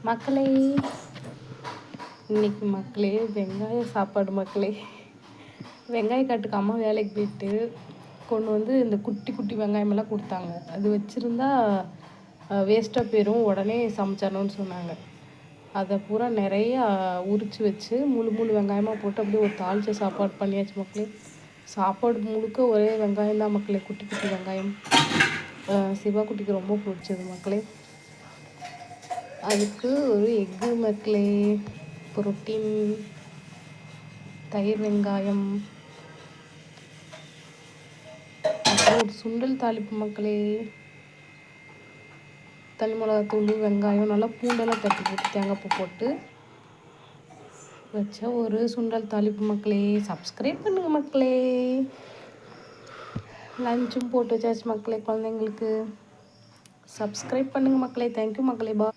மக்களே, இன்னைக்கு மக்களே வெங்காய சாப்பாடு மக்களே. வெங்காய காட்டுக்கு அம்மா வேலைக்கு போயிட்டு கொண்டு வந்து இந்த குட்டி குட்டி வெங்காயமெல்லாம் கொடுத்தாங்க. அது வச்சுருந்தா வேஸ்ட்டாக போயிடும், உடனே சமைச்சிடணும்னு சொன்னாங்க. அதை பூரா நிறையா உரித்து வச்சு முழு முழு வெங்காயமாக போட்டு அப்படியே ஒரு தாளித்த சாப்பாடு பண்ணியாச்சு மக்களே. சாப்பாடு முழுக்க ஒரே வெங்காயம் தான் மக்களே, குட்டி குட்டி வெங்காயம். சிவா குட்டிக்கு ரொம்ப பிடிச்சது மக்களே. அதுக்கு ஒரு எக்கு மக்களே, புரோட்டீன், தயிர் வெங்காயம், அப்புறம் ஒரு சுண்டல் தாளிப்பு மக்களே. தனி மிளகாத்தூள், வெங்காயம், நல்லா பூண்டெல்லாம் தட்டி போட்டு தேங்காய் பூ போட்டு வச்ச ஒரு சுண்டல் தாளிப்பு மக்களே. சப்ஸ்கிரைப் பண்ணுங்க மக்களே. லஞ்சும் போட்டு வச்சாச்சு மக்களே. குழந்தைங்களுக்கு சப்ஸ்கிரைப் பண்ணுங்க மக்களே. தேங்க்யூ மக்களே. பா.